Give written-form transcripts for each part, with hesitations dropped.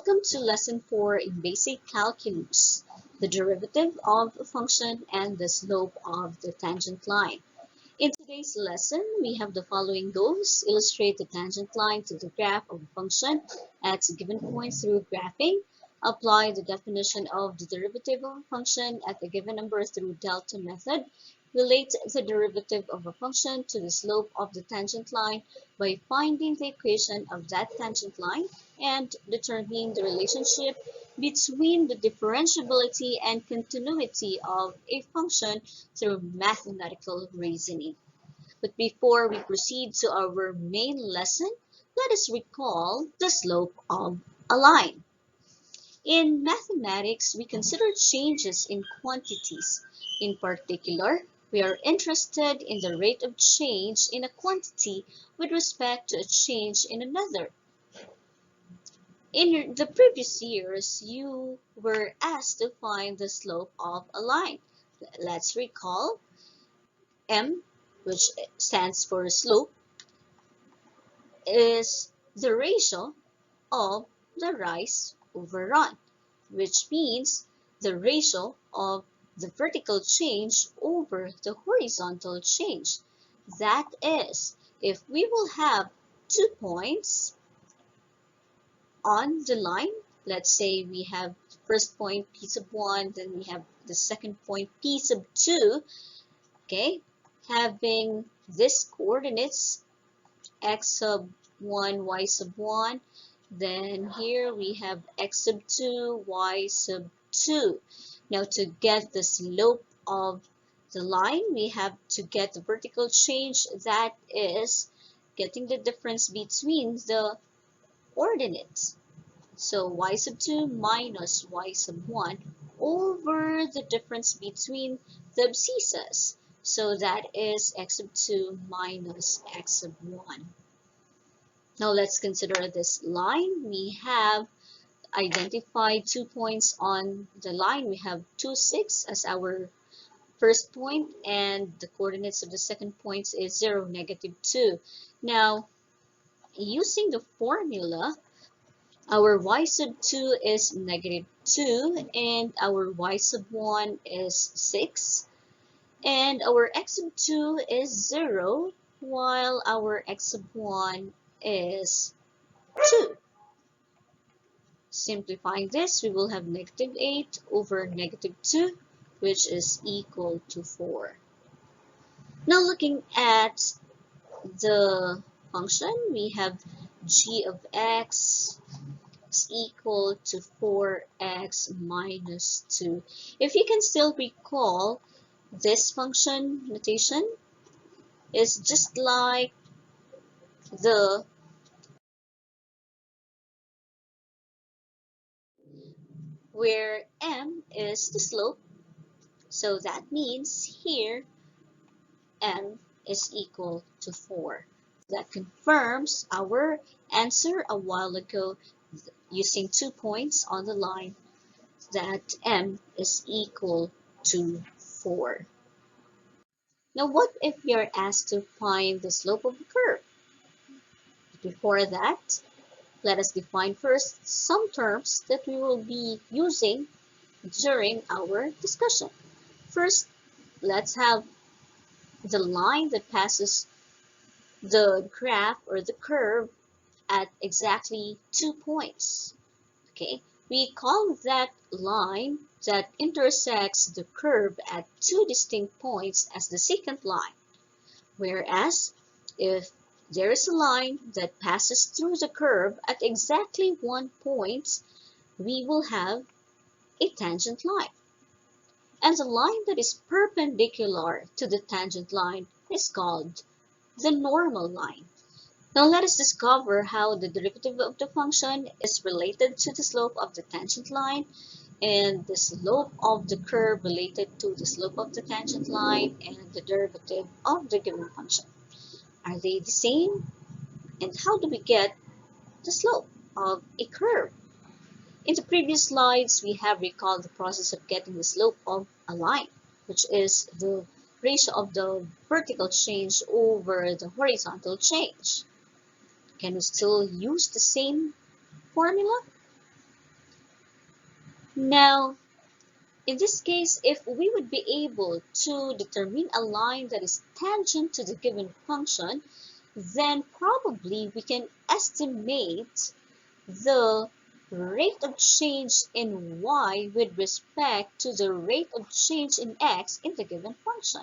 Welcome to Lesson 4 in Basic Calculus, the derivative of a function and the slope of the tangent line. In today's lesson, we have the following goals. Illustrate the tangent line to the graph of a function at a given point through graphing. Apply the definition of the derivative of a function at a given number through delta method. Relate the derivative of a function to the slope of the tangent line by finding the equation of that tangent line and determining the relationship between the differentiability and continuity of a function through mathematical reasoning. But before we proceed to our main lesson, let us recall the slope of a line. In mathematics, we consider changes in quantities. In particular, we are interested in the rate of change in a quantity with respect to a change in another. In the previous years, you were asked to find the slope of a line. Let's recall m, which stands for slope, is the ratio of the rise over run, which means the ratio of the vertical change over the horizontal change. That is, if we will have 2 points on the line, let's say we have first point p sub 1, then we have the second point p sub 2, okay, having this coordinates x sub 1, y sub 1, then here we have x sub 2, y sub 2. Now to get the slope of the line, we have to get the vertical change, that is getting the difference between the ordinates. So y sub 2 minus y sub 1 over the difference between the abscissas. So that is x sub 2 minus x sub 1. Now let's consider this line. We have identified 2 points on the line. We have 2, 6 as our first point, and the coordinates of the second point is 0, negative 2. Now, using the formula, our y sub 2 is negative 2, and our y sub 1 is 6, and our x sub 2 is 0, while our x sub 1 is 2. Simplifying this, we will have negative 8 over negative 2, which is equal to 4. Now looking at the function, we have g of x is equal to 4x minus 2. If you can still recall, this function notation is just like the where m is the slope, so that means here m is equal to 4. That confirms our answer a while ago using 2 points on the line, that m is equal to 4. Now what if we are asked to find the slope of a curve? Before that, let us define first some terms that we will be using during our discussion. First, let's have the line that passes the graph or the curve at exactly 2 points. Okay, we call that line that intersects the curve at 2 distinct points as the secant line. Whereas, if there is a line that passes through the curve at exactly 1 point, we will have a tangent line. And the line that is perpendicular to the tangent line is called the normal line. Now let us discover how the derivative of the function is related to the slope of the tangent line and the slope of the curve related to the slope of the tangent line and the derivative of the given function. Are they the same? And how do we get the slope of a curve? In the previous slides, we have recalled the process of getting the slope of a line, which is the ratio of the vertical change over the horizontal change. Can we still use the same formula? Now, in this case, if we would be able to determine a line that is tangent to the given function, then probably we can estimate the rate of change in y with respect to the rate of change in x in the given function.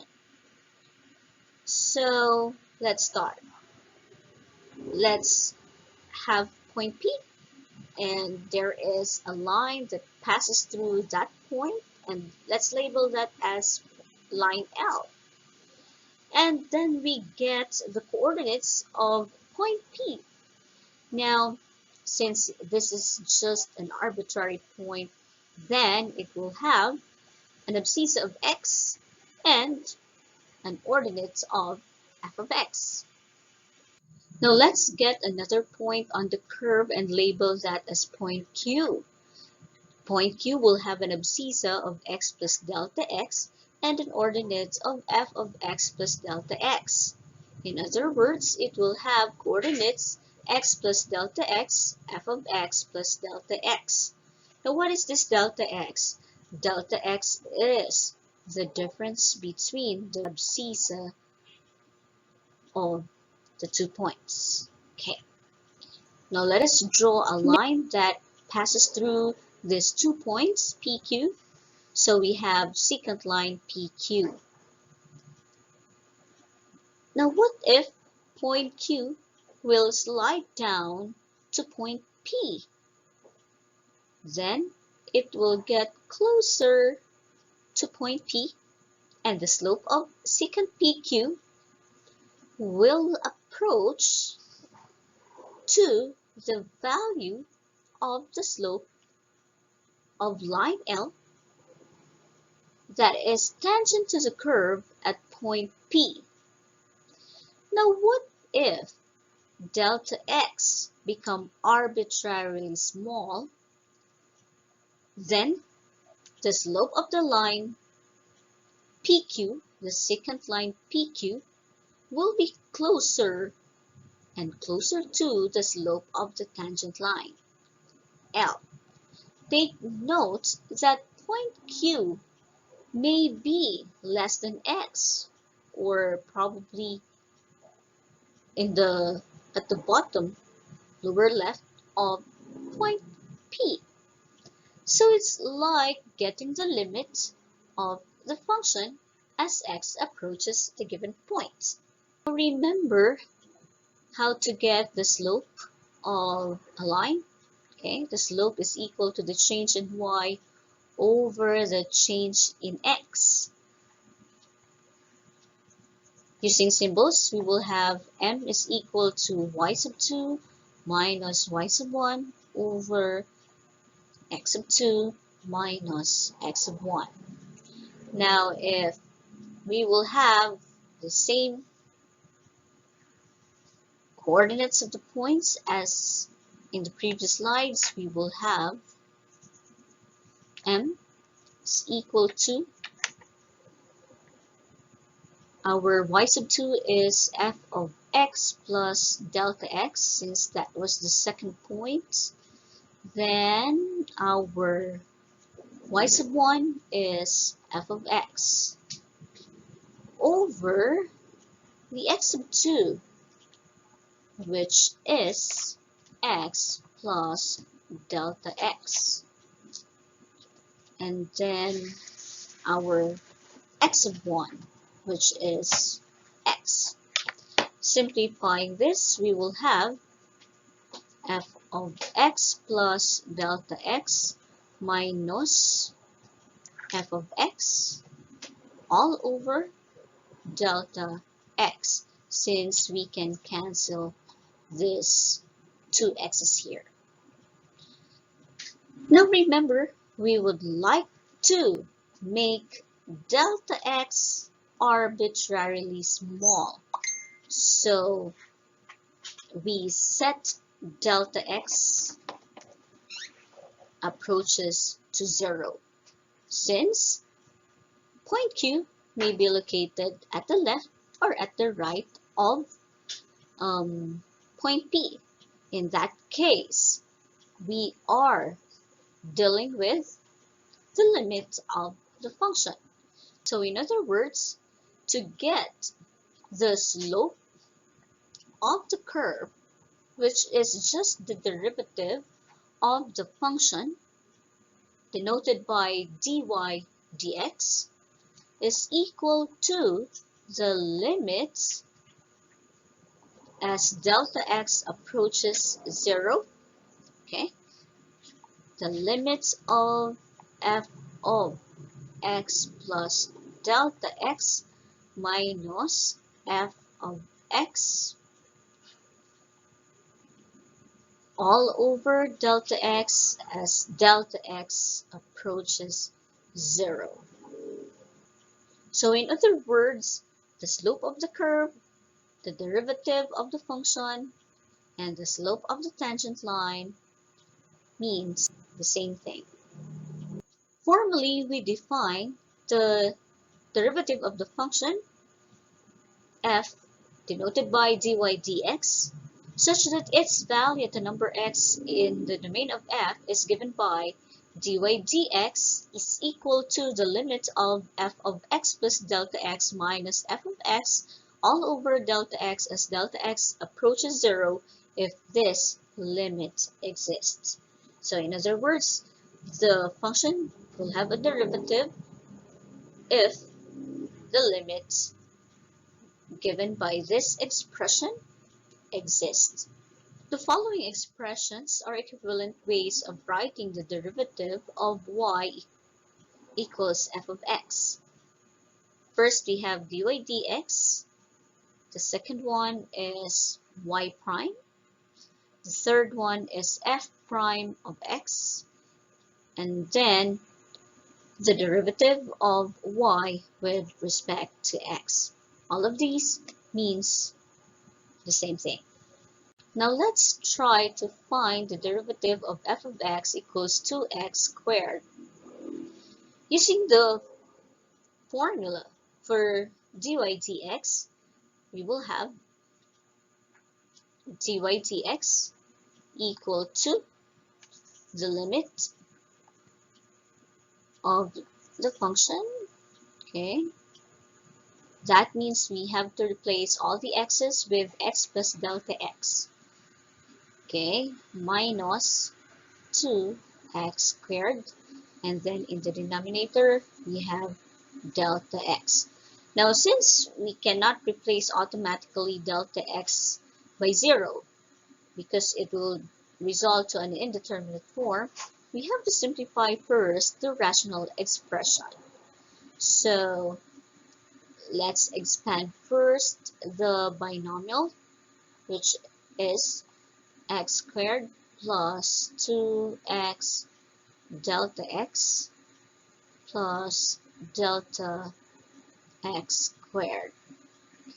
So let's start. Let's have point P, and there is a line that passes through that point, and let's label that as line L. And then we get the coordinates of point P. Now, since this is just an arbitrary point, then it will have an abscissa of x and an ordinate of f of x. Now let's get another point on the curve and label that as point Q. Point Q will have an abscissa of x plus delta x and an ordinate of f of x plus delta x. In other words, it will have coordinates x plus delta x, f of x plus delta x. Now what is this delta x? Delta x is the difference between the abscissa of the 2 points. Okay. Now let us draw a line that passes through these 2 points, PQ. So we have secant line PQ. Now what if point Q will slide down to point P? Then it will get closer to point P, and the slope of secant PQ will approach to the value of the slope of line L that is tangent to the curve at point P. Now what if delta x become arbitrarily small? Then the slope of the line PQ, the secant line PQ, will be closer and closer to the slope of the tangent line L. Take note that point Q may be less than x, or probably at the bottom lower left of point P. So it's like getting the limit of the function as x approaches the given point. Now remember how to get the slope of a line. Okay, the slope is equal to the change in y over the change in x. Using symbols, we will have m is equal to y sub 2 minus y sub 1 over x sub 2 minus x sub 1. Now, if we will have the same coordinates of the points as in the previous slides, we will have m is equal to our y sub 2 is f of x plus delta x, since that was the second point. Then our y sub 1 is f of x over the x sub 2, which is x plus delta x. And then our x sub 1, which is x. Simplifying this, we will have f of x plus delta x minus f of x all over delta x, since we can cancel this 2 x's here. Now remember, we would like to make delta x arbitrarily small. So we set delta x approaches to 0, since point Q may be located at the left or at the right of point P. In that case, we are dealing with the limit of the function. So in other words, to get the slope of the curve, which is just the derivative of the function denoted by dy dx, is equal to the limits as delta x approaches 0, okay? The limits of f of x plus delta x minus f of x all over delta x as delta x approaches 0. So in other words, the slope of the curve, the derivative of the function, and the slope of the tangent line means the same thing. Formally, we define the derivative of the function f denoted by dy dx such that its value at the number x in the domain of f is given by dy dx is equal to the limit of f of x plus delta x minus f of x all over delta x as delta x approaches 0 if this limit exists. So in other words, the function will have a derivative if the limit given by this expression exists. The following expressions are equivalent ways of writing the derivative of y equals f of x. First, we have dy dx. The second one is y prime. The third one is f prime of x. And then the derivative of y with respect to x. All of these means the same thing. Now let's try to find the derivative of f of x equals 2x squared. Using the formula for dy dx, we will have dy dx equal to the limit of the function, okay? That means we have to replace all the x's with x plus delta x, okay? Minus 2x squared, and then in the denominator, we have delta x. Now, since we cannot replace automatically delta x by 0, because it will result to an indeterminate form, we have to simplify first the rational expression. So let's expand first the binomial, which is x squared plus 2x delta x plus delta x squared.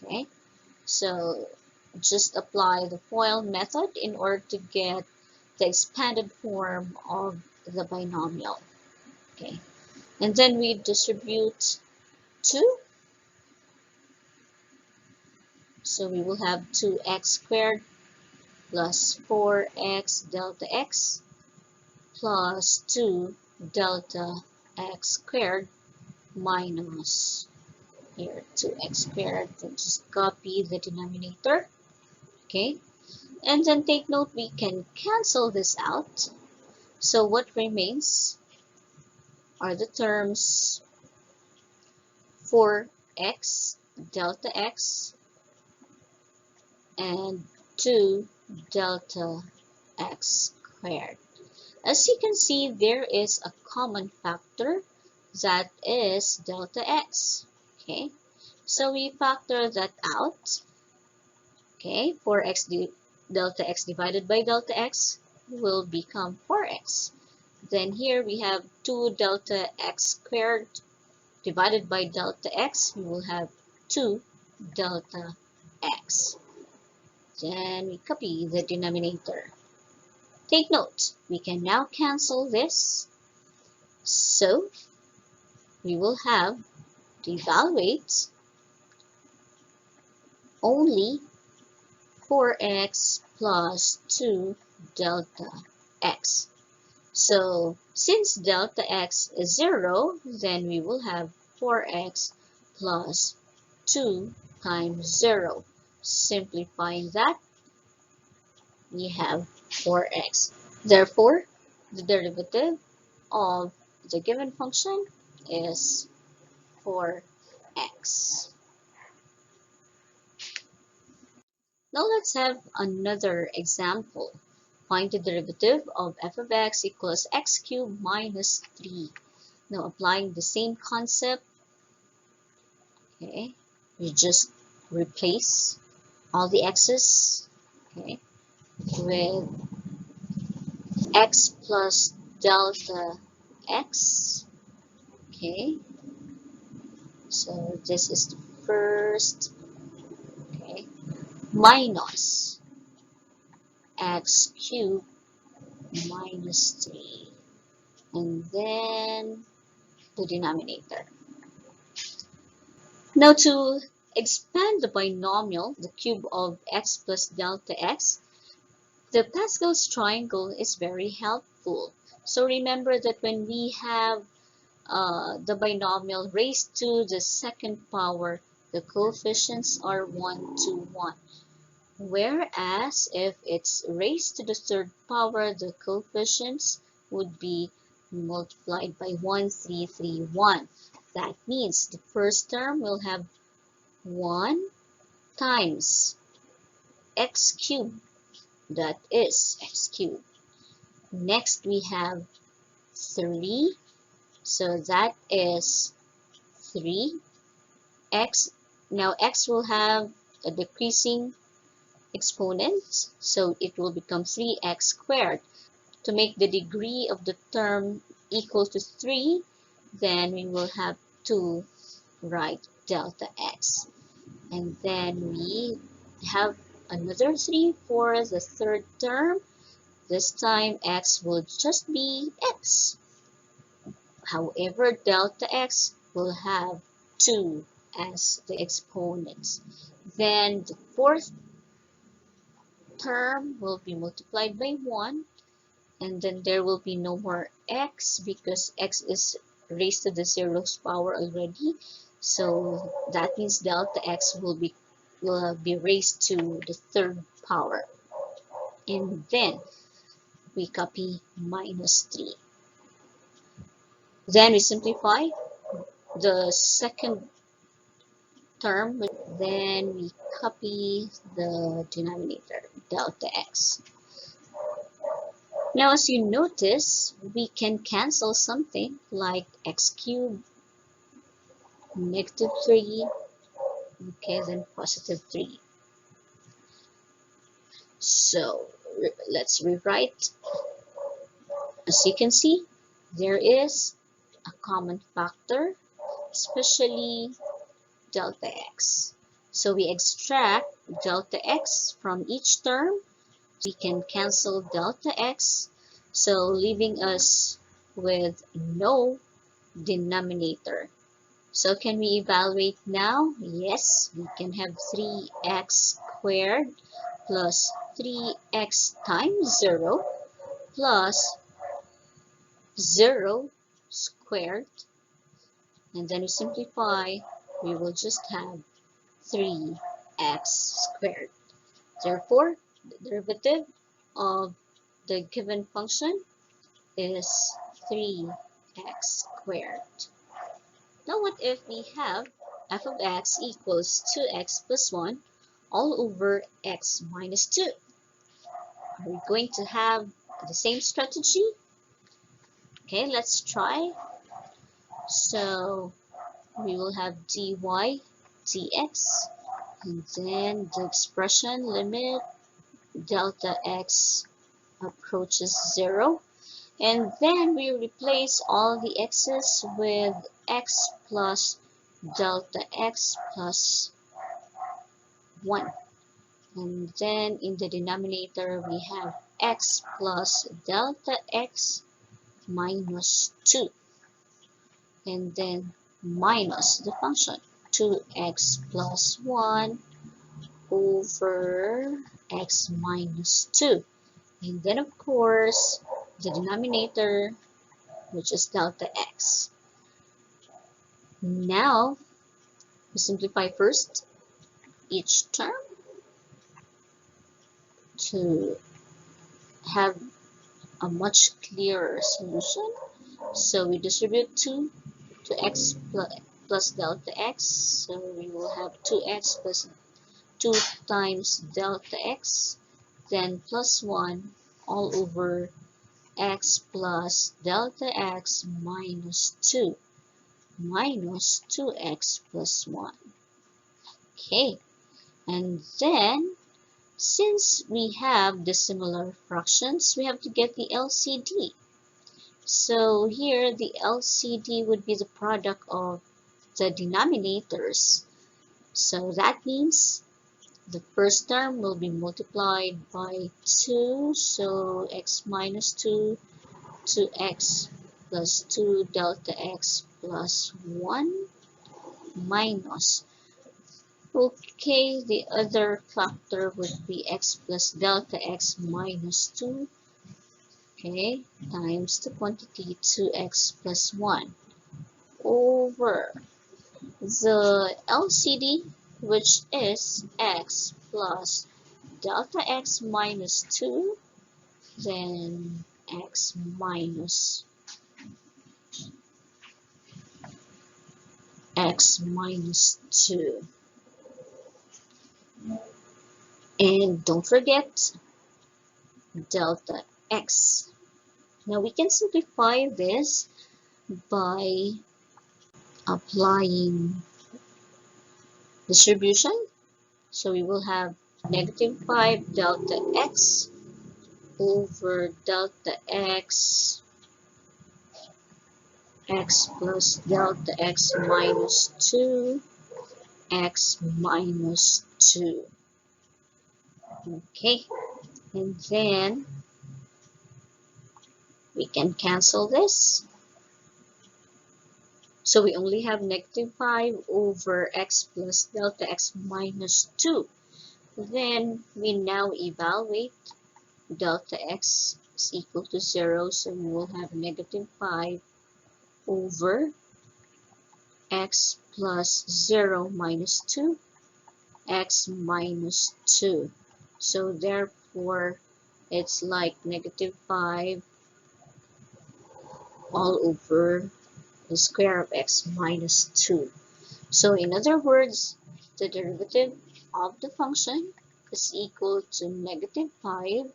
Okay, so just apply the FOIL method in order to get the expanded form of the binomial. Okay, and then we distribute 2. So we will have 2x squared plus 4x delta x plus 2 delta x squared minus here 2x squared. Then just copy the denominator. Okay, and then take note, we can cancel this out. So what remains are the terms 4x delta x and 2 delta x squared. As you can see, there is a common factor that is delta x. Okay, so we factor that out. Okay, 4x delta x divided by delta x will become 4x. Then here we have 2 delta x squared divided by delta x, we will have 2 delta x. Then we copy the denominator. Take note, we can now cancel this. So we will have to evaluate only 4x plus 2 delta x. So since delta x is 0, then we will have 4x plus 2 times 0. Simplifying that, we have 4x. Therefore, the derivative of the given function is 4x. Now let's have another example. Find the derivative of f of x equals x cubed minus 3. Now applying the same concept, okay, you just replace all the x's, okay, with x plus delta x, okay. So this is the first, okay, minus x cubed minus 3, and then the denominator. Now to expand the binomial, the cube of x plus delta x, the Pascal's triangle is very helpful. So remember that when we have the binomial raised to the second power, the coefficients are 1 to 1. Whereas if it's raised to the third power, the coefficients would be multiplied by 1, 3, 3, 1. That means the first term will have 1 times x cubed, that is x cubed. Next we have 3, so that is 3x. Now x will have a decreasing exponent, so it will become 3x squared. To make the degree of the term equal to 3, then we will have to write delta x. And then we have another 3 for the third term. This time x will just be x. However, delta x will have 2 as the exponents. Then the fourth term will be multiplied by 1, and then there will be no more x because x is raised to the zeroth power already. So that means delta x will be raised to the third power. And then we copy minus 3. Then we simplify the second term, then we copy the denominator, delta x. Now as you notice, we can cancel something like x cubed, negative 3, okay, then positive 3. So let's rewrite. As you can see, there is a common factor, especially delta x. So we extract delta x from each term. We can cancel delta x, so leaving us with no denominator. So can we evaluate now? Yes, we can have 3x squared plus 3x times 0 plus 0 squared. And then we simplify, we will just have 3x squared. Therefore, the derivative of the given function is 3x squared. Now what if we have f of x equals 2x plus 1 all over x minus 2? Are we going to have the same strategy? Okay, let's try. So we will have dy dx, and then the expression limit delta x approaches 0, and then we replace all the x's with x plus delta x plus 1, and then in the denominator we have x plus delta x minus 2, and then minus the function 2x plus 1 over x minus 2. And then of course the denominator, which is delta x. Now, we simplify first each term to have a much clearer solution. So we distribute 2 to x plus delta x. So we will have 2x plus 2 times delta x, then plus 1 all over x plus delta x minus 2 minus 2x plus 1. Okay, and then since we have dissimilar fractions, we have to get the LCD. So here the LCD would be the product of the denominators. So that means the first term will be multiplied by 2, so x minus 2 to x plus 2 delta x plus 1 minus. Okay, the other factor would be x plus delta x minus 2, okay, times the quantity 2x plus 1 over the LCD, which is x plus delta x minus 2, then x minus 2. And don't forget delta x. Now we can simplify this by applying distribution. So we will have negative 5 delta x over delta x, x plus delta x minus 2, x minus 2. Okay, and then we can cancel this. So we only have negative 5 over x plus delta x minus 2. Then we now evaluate delta x is equal to 0. So we will have negative 5 over x plus 0 minus 2, x minus 2. So therefore, it's like negative 5 all over the square of x minus 2. So in other words, the derivative of the function is equal to negative 5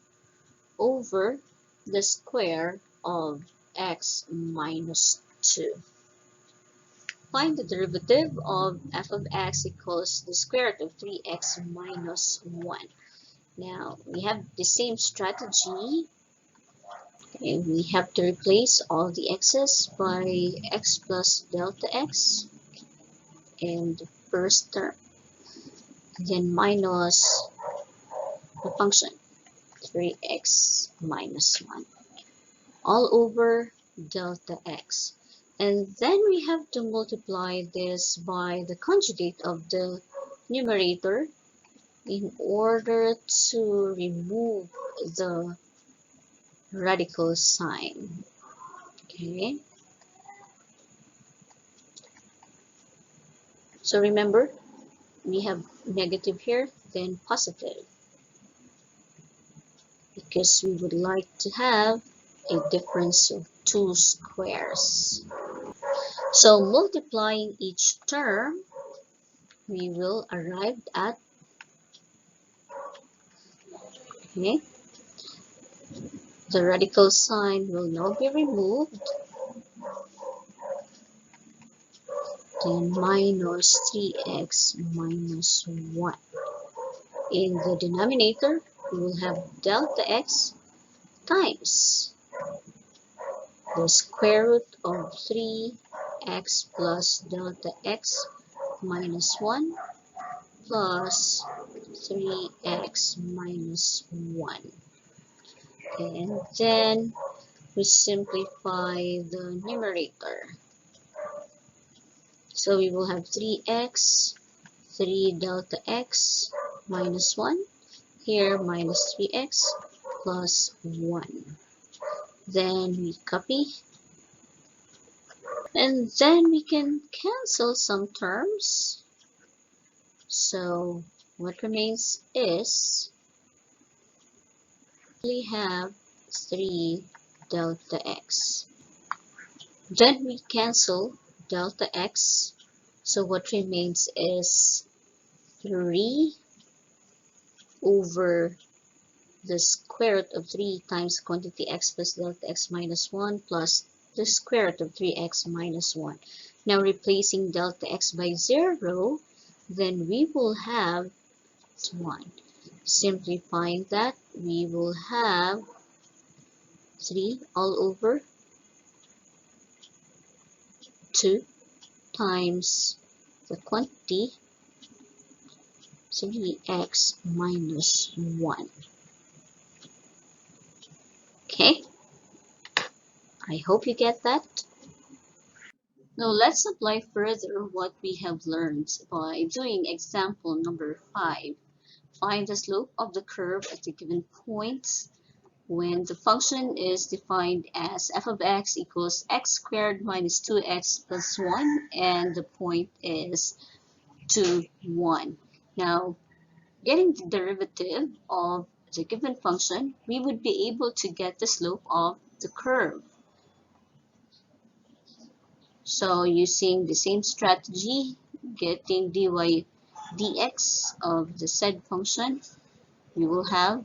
over the square of x minus 2. Find the derivative of f of x equals the square root of 3x minus 1. Now, we have the same strategy. Okay, we have to replace all the x's by x plus delta x in the first term, and then minus the function 3x minus 1 all over delta x. And then we have to multiply this by the conjugate of the numerator in order to remove the radical sign. Okay. So remember, we have negative here, then positive, because we would like to have a difference of 2 squares. So multiplying each term, we will arrive at, okay, the radical sign will now be removed, then minus 3x minus 1. In the denominator, we will have delta x times the square root of 3x plus delta x minus 1 plus 3x minus 1. And then we simplify the numerator. So we will have 3x, 3 delta x minus 1, here minus 3x plus 1. Then we copy, and then we can cancel some terms. So what remains is we have 3 delta x. Then we cancel delta x. So what remains is 3 over the square root of 3 times quantity x plus delta x minus 1 plus the square root of 3x minus 1. Now replacing delta x by 0, then we will have 1. Simplifying that, we will have 3 all over 2 times the quantity 3x minus 1. Okay, I hope you get that. Now let's apply further what we have learned by doing example number 5. Find the slope of the curve at a given point when the function is defined as f of x equals x squared minus 2x plus 1 and the point is 2, 1. Now, getting the derivative of the given function, we would be able to get the slope of the curve. So using the same strategy, getting dy dx of the said function, we will have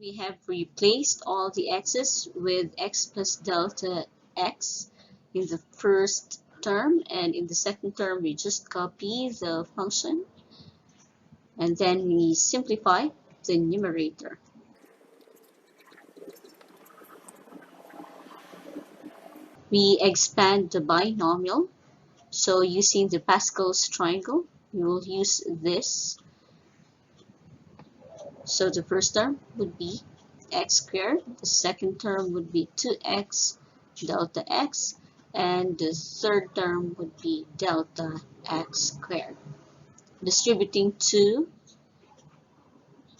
we have replaced all the x's with x plus delta x in the first term, and in the second term we just copy the function and then we simplify the numerator. We expand the binomial, so using the Pascal's triangle we will use this. So the first term would be x squared, the second term would be 2x delta x, and the third term would be delta x squared. Distributing 2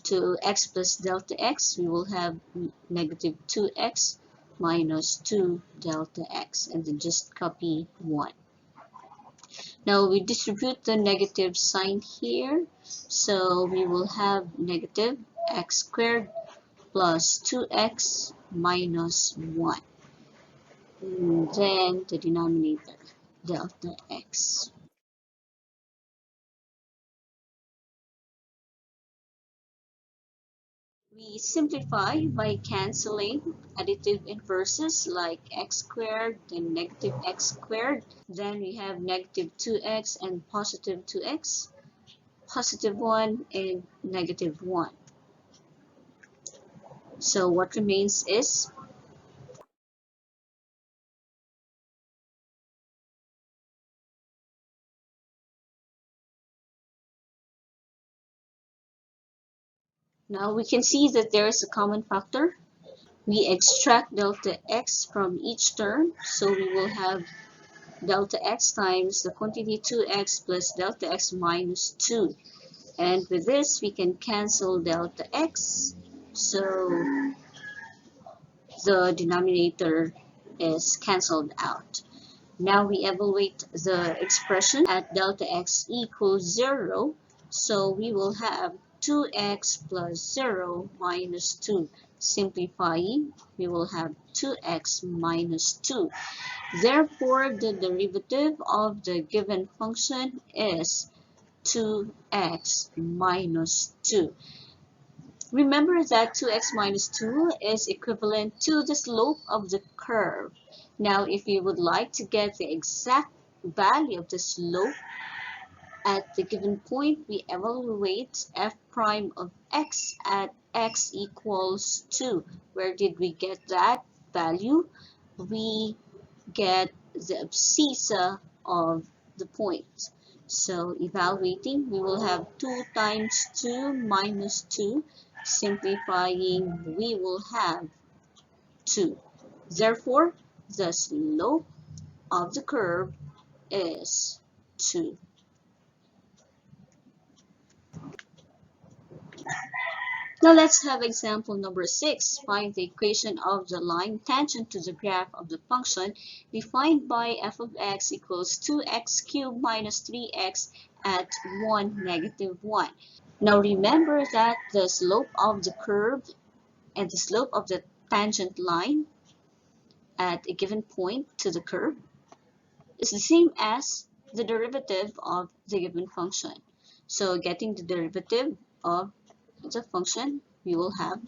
to x plus delta x, we will have negative 2x minus 2 delta x, and then just copy 1. Now we distribute the negative sign here, so we will have negative x squared plus 2x minus 1. And then the denominator, delta x. We simplify by canceling additive inverses like x squared and negative x squared. Then we have negative 2x and positive 2x, positive 1 and negative 1. So what remains is now we can see that there is a common factor. We extract delta x from each term, so we will have delta x times the quantity 2x plus delta x minus 2. And with this, we can cancel delta x. So the denominator is canceled out. Now we evaluate the expression at delta x equals 0. So we will have 2x plus 0 minus 2. Simplifying, we will have 2x minus 2. Therefore, the derivative of the given function is 2x minus 2. Remember that 2x minus 2 is equivalent to the slope of the curve. Now, if you would like to get the exact value of the slope at the given point, we evaluate f prime of x at x equals 2. Where did we get that value? We get the abscissa of the point. So evaluating, we will have 2 times 2 minus 2. Simplifying, we will have 2. Therefore, the slope of the curve is 2. Now let's have example number 6. Find the equation of the line tangent to the graph of the function defined by f of x equals 2x cubed minus 3x at 1, negative 1. Now remember that the slope of the curve and the slope of the tangent line at a given point to the curve is the same as the derivative of the given function. So getting the derivative of the function, we will have,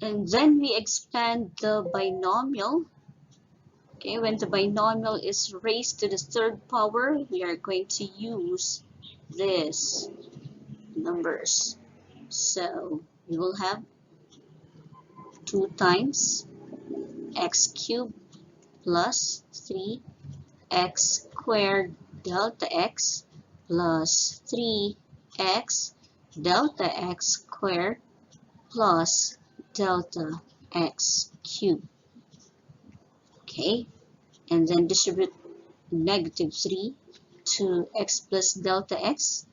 and then we expand the binomial. Okay, when the binomial is raised to the third power, we are going to use these numbers. So we will have 2 times x cubed plus 3x squared delta x plus 3x delta x squared plus delta x cubed. Okay, and then distribute negative 3 to x plus delta x.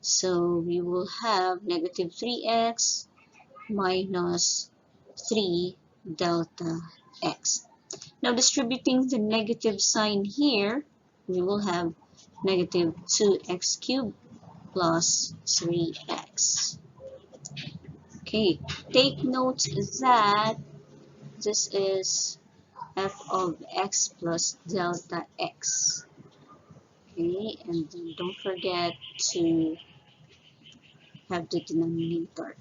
So we will have negative 3x minus 3 delta x. Now distributing the negative sign here, we will have negative 2x cubed plus 3x. Okay, take note that this is f of x plus delta x. Okay, and then don't forget to have the denominator.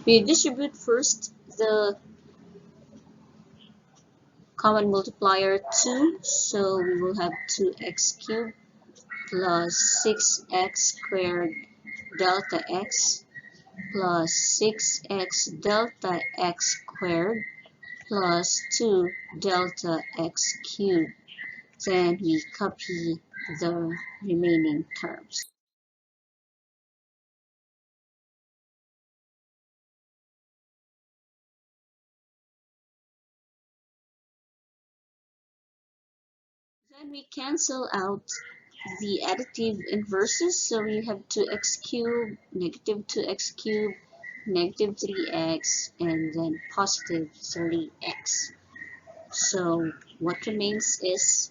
We distribute first the common multiplier 2, so we will have 2x cubed plus 6x squared delta x plus 6x delta x squared plus 2 delta x cubed. Then we copy the remaining terms. Then we cancel out the additive inverses, so we have 2x cubed, negative 2x cubed, negative 3x, and then positive 3x. So what remains is,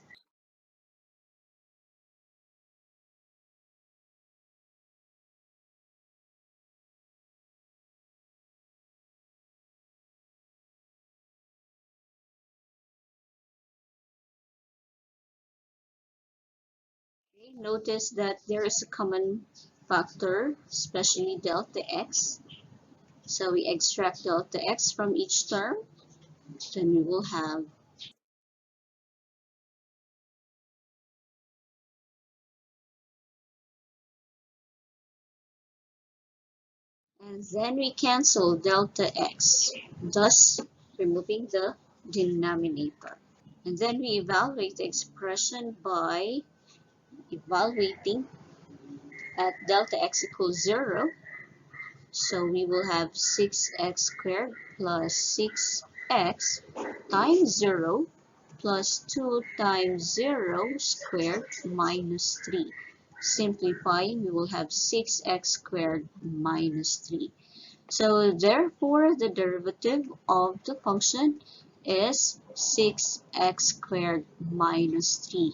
okay, notice that there is a common factor, especially delta x. So we extract delta x from each term, then we will have, and then we cancel delta x, thus removing the denominator. And then we evaluate the expression by evaluating at delta x equals 0. So we will have 6x squared plus 6x times 0 plus 2 times 0 squared minus 3. Simplifying, we will have 6x squared minus 3. So therefore, the derivative of the function is 6x squared minus 3.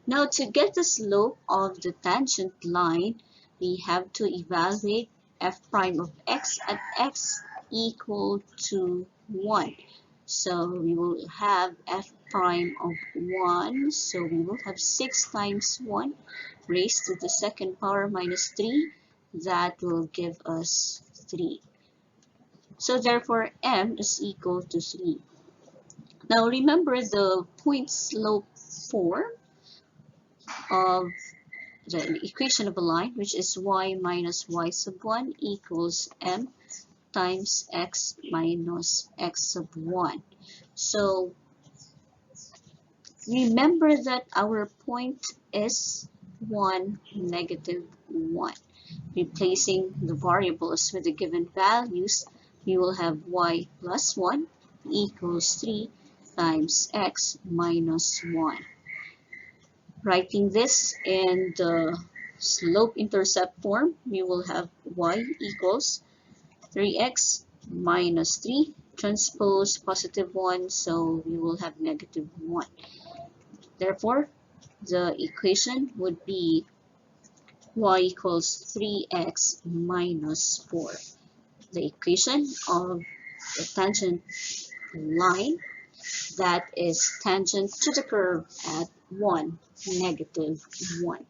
Now, to get the slope of the tangent line, we have to evaluate f prime of x at x equal to 1. So we will have f prime of 1. So we will have 6 times 1 raised to the second power minus 3. That will give us 3. So therefore, m is equal to 3. Now remember the point slope form of the equation of a line, which is y minus y sub 1 equals m times x minus x sub 1. So remember that our point is 1, negative 1. Replacing the variables with the given values, we will have y plus 1 equals 3 times x minus 1. Writing this in the slope-intercept form, we will have y equals 3x minus 3 transpose positive 1, so we will have negative 1. Therefore, the equation would be y equals 3x minus 4. The equation of the tangent line that is tangent to the curve at 1, negative 1.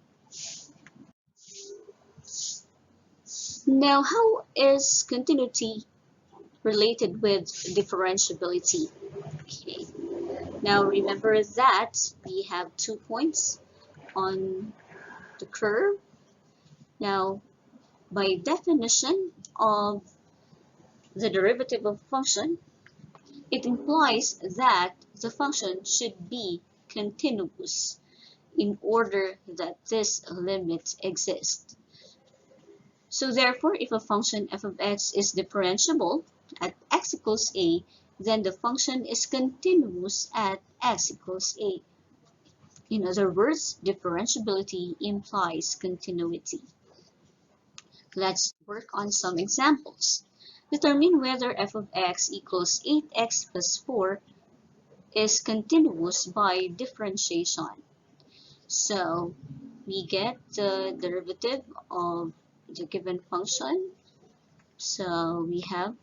Now, how is continuity related with differentiability? Okay. Now, remember that we have 2 points on the curve. Now, by definition of the derivative of function, it implies that the function should be continuous in order that this limit exists. So therefore, if a function f of x is differentiable at x equals a, then the function is continuous at x equals a. In other words, differentiability implies continuity. Let's work on some examples. Determine whether f of x equals 8x plus 4 is continuous by differentiation. So we get the derivative of the given function. So we have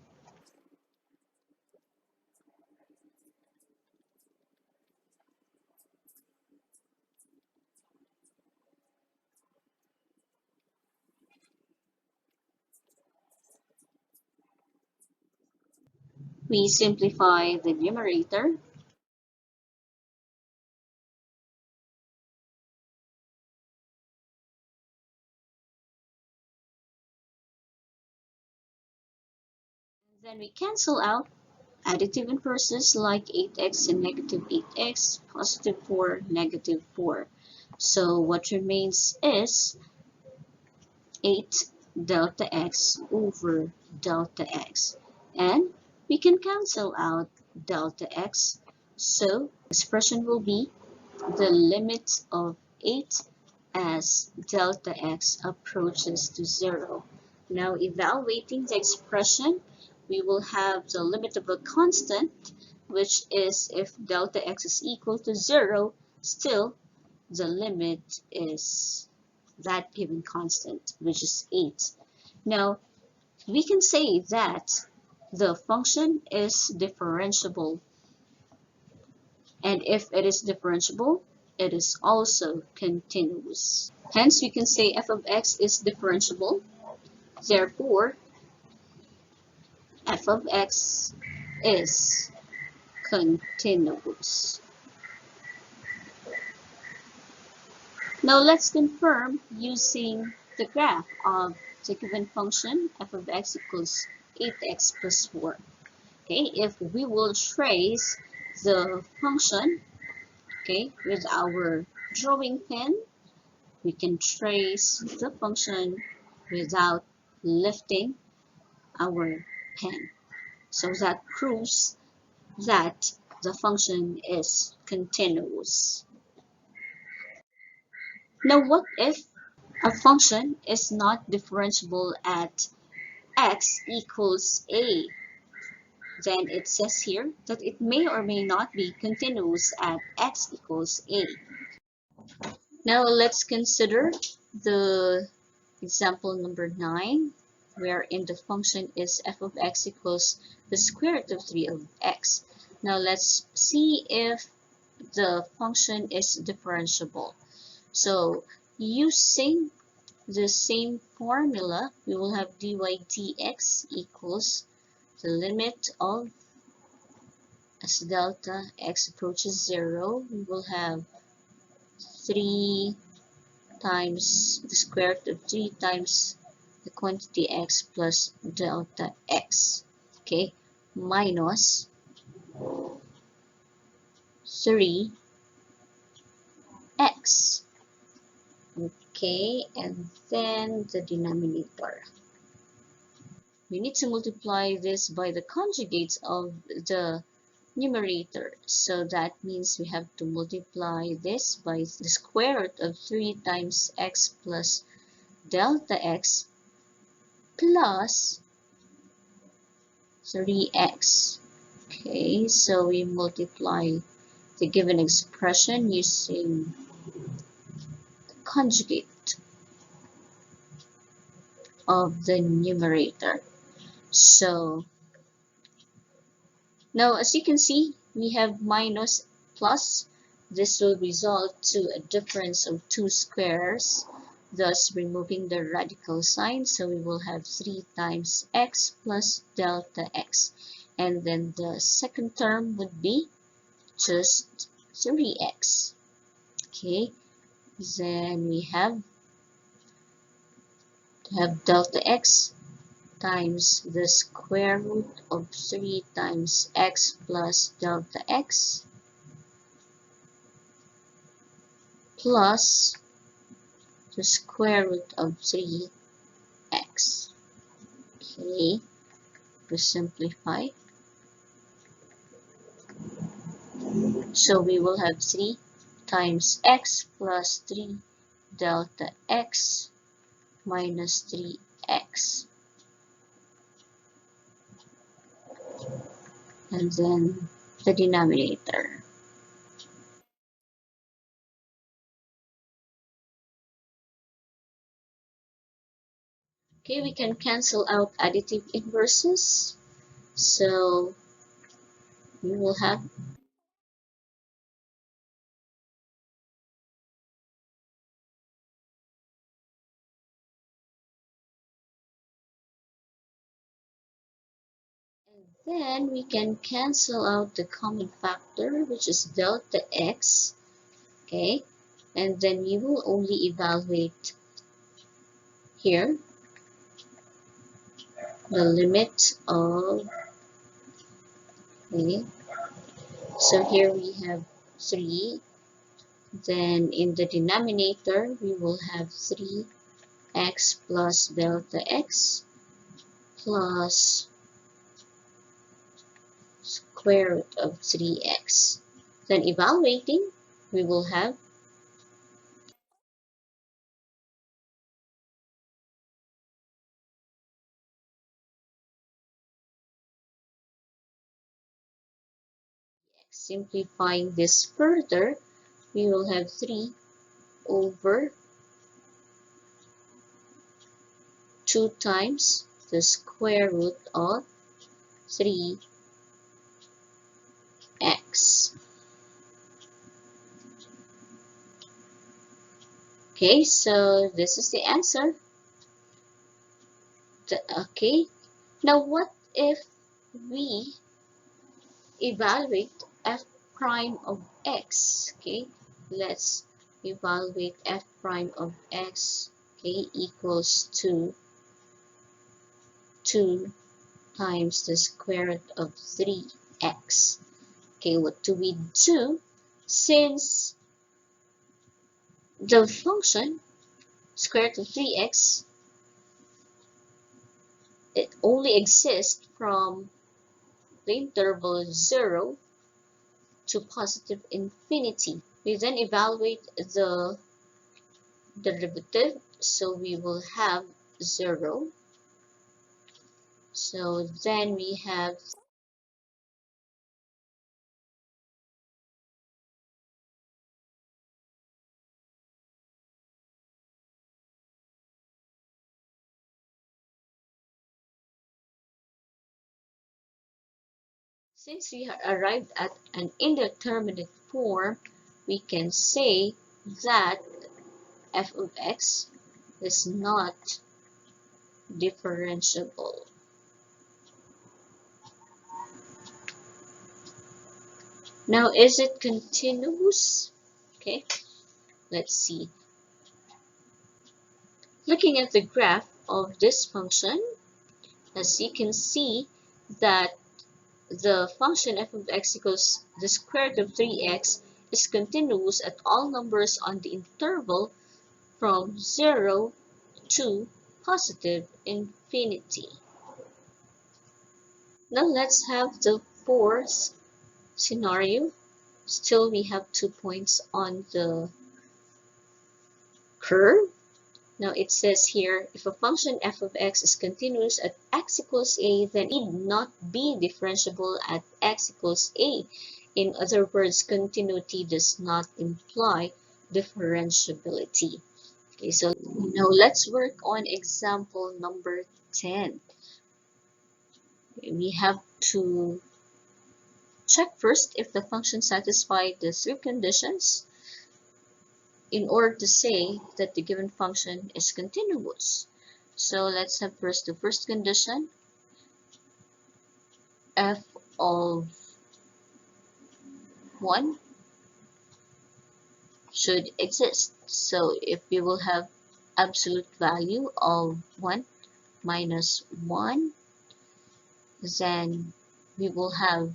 we simplify the numerator. Then we cancel out additive inverses like 8x and negative 8x, positive 4, negative 4. So what remains is 8 delta x over delta x. And we can cancel out delta x. So expression will be the limit of 8 as delta x approaches to 0. Now evaluating the expression, we will have the limit of a constant, which is if delta x is equal to 0, still the limit is that given constant, which is 8. Now, we can say that the function is differentiable. And if it is differentiable, it is also continuous. Hence, we can say f of x is differentiable. Therefore, f of x is continuous. Now let's confirm using the graph of the given function f of x equals 8x plus 4. Okay, if we will trace the function, okay, with our drawing pen, we can trace the function without lifting our pen. So that proves that the function is continuous. Now, what if a function is not differentiable at x equals a? Then it says here that it may or may not be continuous at x equals a. Now let's consider the example number 9, wherein the function is f of x equals the square root of 3 of x. Now let's see if the function is differentiable. So using the same formula, we will have dy dx equals the limit of, as delta x approaches 0, we will have 3 times the square root of 3 times the quantity x plus delta x, okay, minus 3x, okay, and then the denominator. We need to multiply this by the conjugates of the numerator. So that means we have to multiply this by the square root of 3 times x plus delta x plus 3x. Okay, so we multiply the given expression using the conjugate of the numerator. So now, as you can see, we have minus plus. This will result to a difference of two squares, thus removing the radical sign. So we will have 3 times x plus delta x. And then the second term would be just 3x. Okay, then we have delta x times the square root of 3 times x plus delta x plus the square root of 3x. Okay, we simplify. So we will have 3 times x plus 3 delta x minus 3x. And then the denominator. Okay, we can cancel out additive inverses. So we will have then we can cancel out the common factor, which is delta x, okay? And then you will only evaluate here the limit of, okay? So here we have 3. Then in the denominator, we will have 3x plus delta x plus square root of 3x. Then evaluating, we will have simplifying this further, we will have 3 over 2 times the square root of 3x. Okay, so this is the answer. Okay, now what if we evaluate f prime of x? Okay, let's evaluate f prime of x, okay, equals to 2 times the square root of 3x. Okay, what do we do? Since the function square root of 3x, it only exists from the interval 0 to positive infinity. We then evaluate the derivative, so we will have 0. So then we have Since we have arrived at an indeterminate form, we can say that f of x is not differentiable. Now, is it continuous? Okay, let's see. Looking at the graph of this function, as you can see that the function f of x equals the square root of 3x is continuous at all numbers on the interval from 0 to positive infinity. Now let's have the fourth scenario. Still, we have 2 points on the curve. Now it says here, if a function f of x is continuous at x equals a, then it need not be differentiable at x equals a. In other words, continuity does not imply differentiability. Okay, so now let's work on example number 10. We have to check first if the function satisfies the three conditions in order to say that the given function is continuous. So let's have first the first condition, f of 1 should exist. So if we will have absolute value of 1 minus 1, then we will have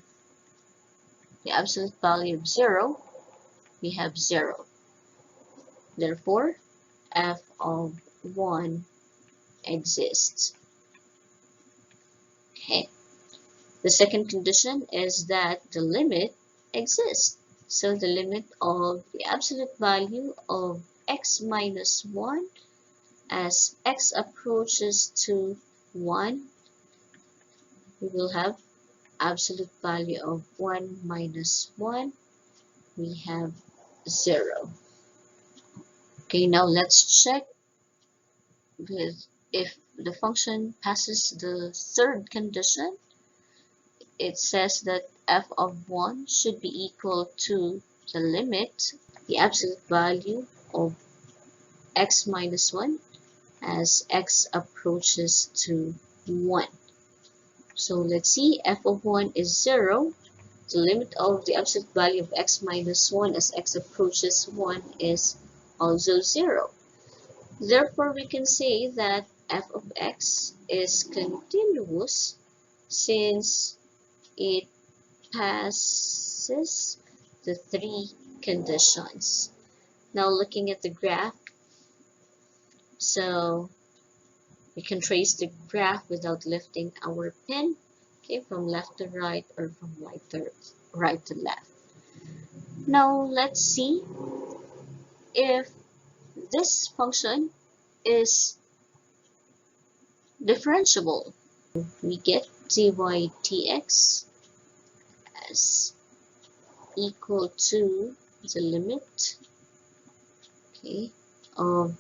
the absolute value of 0, we have 0. Therefore, f of 1 exists. Okay. The second condition is that the limit exists. So the limit of the absolute value of x minus 1 as x approaches to 1, we will have absolute value of 1 minus 1, we have 0. Okay, now let's check with if the function passes the third condition. It says that f of 1 should be equal to the limit, the absolute value of x minus 1 as x approaches to 1. So let's see, f of 1 is 0. The limit of the absolute value of x minus 1 as x approaches 1 is also 0. Therefore, we can say that f of x is continuous since it passes the three conditions. Now looking at the graph, so we can trace the graph without lifting our pen, okay, from left to right or from right to left. Now let's see if this function is differentiable. We get dy dx as equal to the limit, okay, of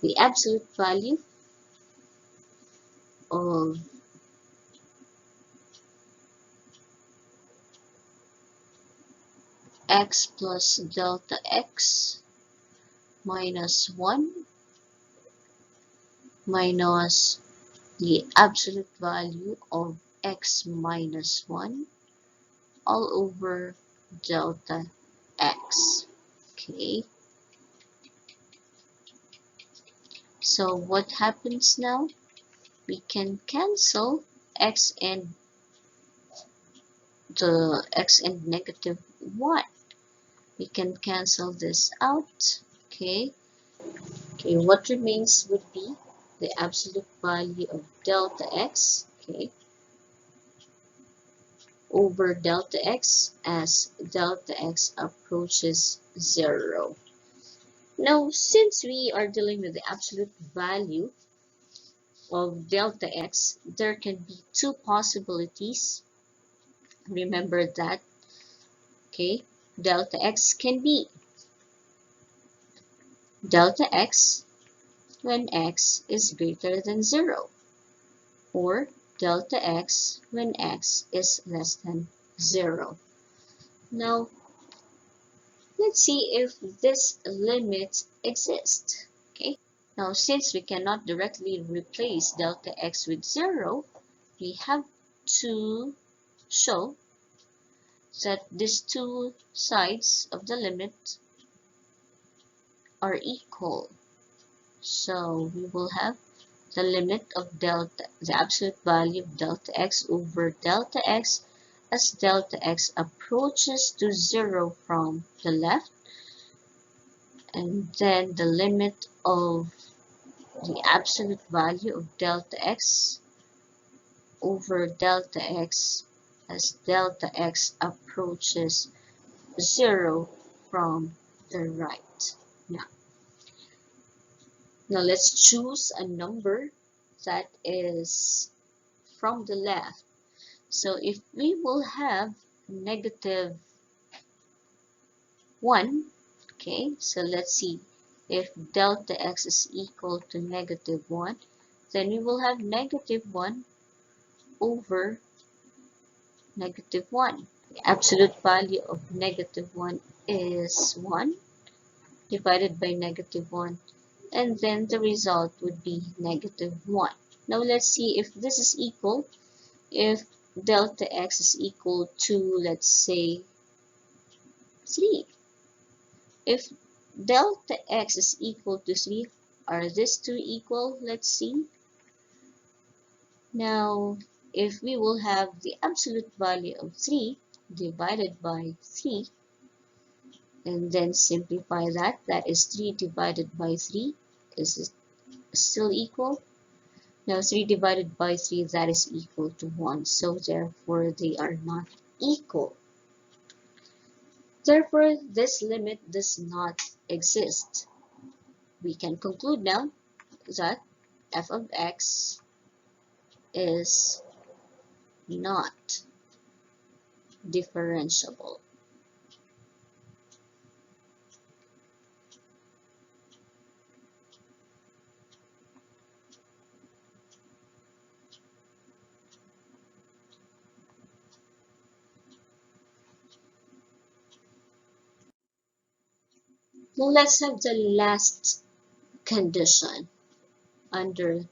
the absolute value of x plus delta x minus 1 minus the absolute value of x minus 1 all over delta x. Okay. So what happens now? We can cancel x and the x and negative 1. We can cancel this out. Okay. Okay, what remains would be the absolute value of delta x, okay, over delta x as delta x approaches 0. Now, since we are dealing with the absolute value of delta x, there can be two possibilities. Remember that, okay, delta x can be delta x when x is greater than 0, or delta x when x is less than 0. Now, let's see if this limit exists. Okay. Now, since we cannot directly replace delta x with 0, we have to show that these two sides of the limit are equal. So we will have the limit of delta, the absolute value of delta x over delta x as delta x approaches to 0 from the left, and then the limit of the absolute value of delta x over delta x as delta x approaches 0 from the right. Now, now let's choose a number that is from the left. So if we will have negative 1, okay, so let's see, if delta x is equal to negative 1, then we will have negative 1 over negative 1. The absolute value of negative 1 is 1 divided by negative 1, and then the result would be negative 1. Now let's see if this is equal. If delta x is equal to, let's say, 3. If delta x is equal to 3, are these two equal? Let's see. Now, if we will have the absolute value of 3 divided by 3, and then simplify that, that is 3 divided by 3, is it still equal? Now, 3 divided by 3, that is equal to 1. So, therefore, they are not equal. Therefore, this limit does not exist. We can conclude now that f of x is not differentiable. Now let's have the last condition under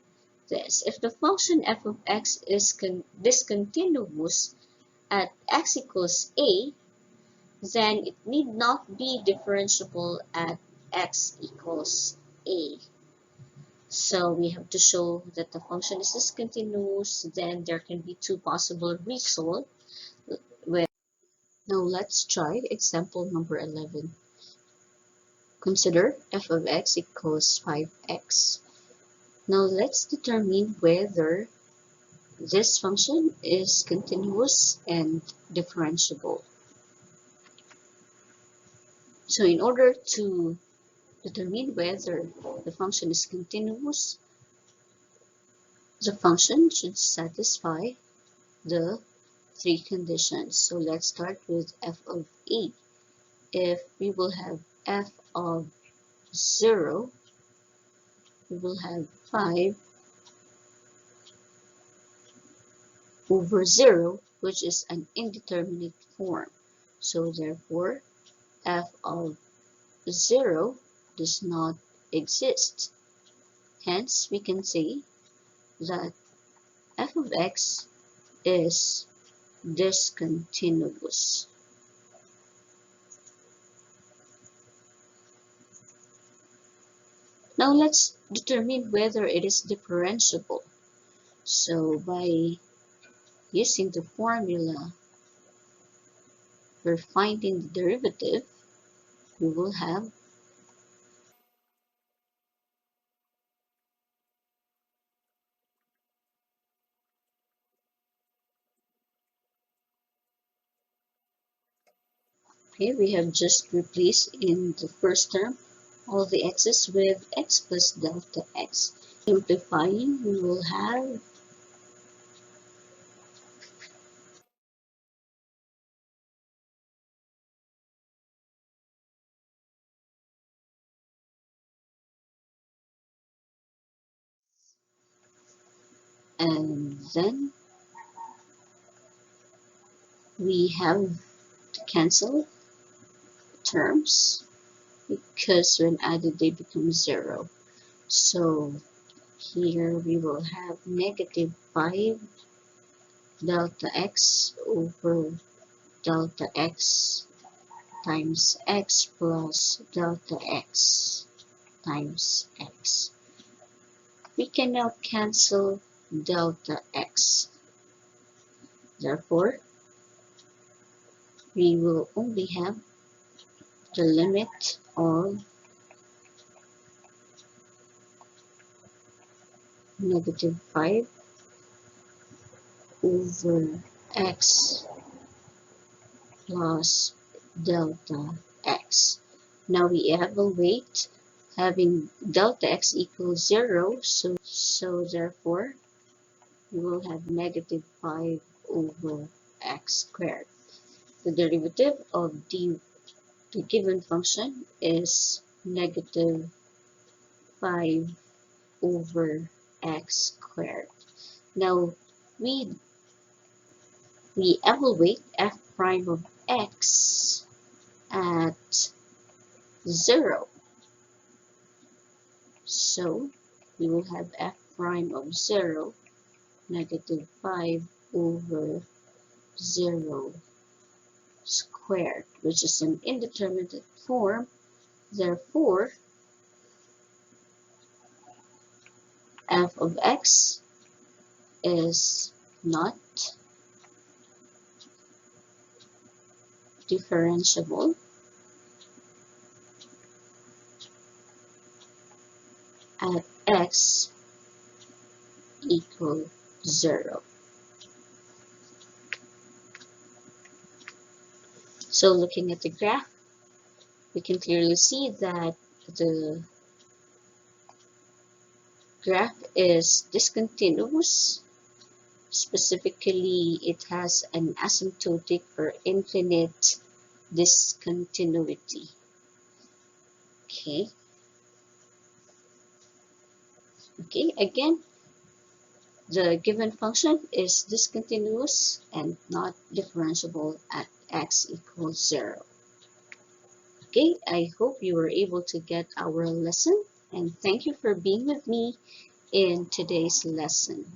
this. If the function f of x is discontinuous at x equals a, then it need not be differentiable at x equals a. So we have to show that the function is discontinuous, then there can be two possible results. Now let's try example number 11. Consider f of x equals 5x. Now let's determine whether this function is continuous and differentiable. So in order to determine whether the function is continuous, the function should satisfy the three conditions. So let's start with f of a. If we will have f of 0, we will have 5 over 0, which is an indeterminate form. So therefore, f of 0 does not exist. Hence, we can say that f of x is discontinuous. Now let's determine whether it is differentiable. So by using the formula for finding the derivative, we will have okay, we have just replaced in the first term all the x's with x plus delta x. Simplifying, we will have and then we have to cancel terms because when added they become 0. So here we will have negative 5 delta x over delta x times x plus delta x times x. We can now cancel delta x. Therefore, we will only have the limit of negative 5 over x plus delta x. Now we evaluate having delta x equals 0, so therefore we will have negative 5 over x squared. The derivative of the given function is negative 5 over x squared. Now we evaluate f prime of x at 0. So we will have f prime of 0, negative 5 over 0 squared, which is an indeterminate form. Therefore, f of x is not differentiable at x equal 0. So looking at the graph, we can clearly see that the graph is discontinuous. Specifically, it has an asymptotic or infinite discontinuity. Okay. Okay, again, the given function is discontinuous and not differentiable at x equals 0. Okay, I hope you were able to get our lesson, and thank you for being with me in today's lesson.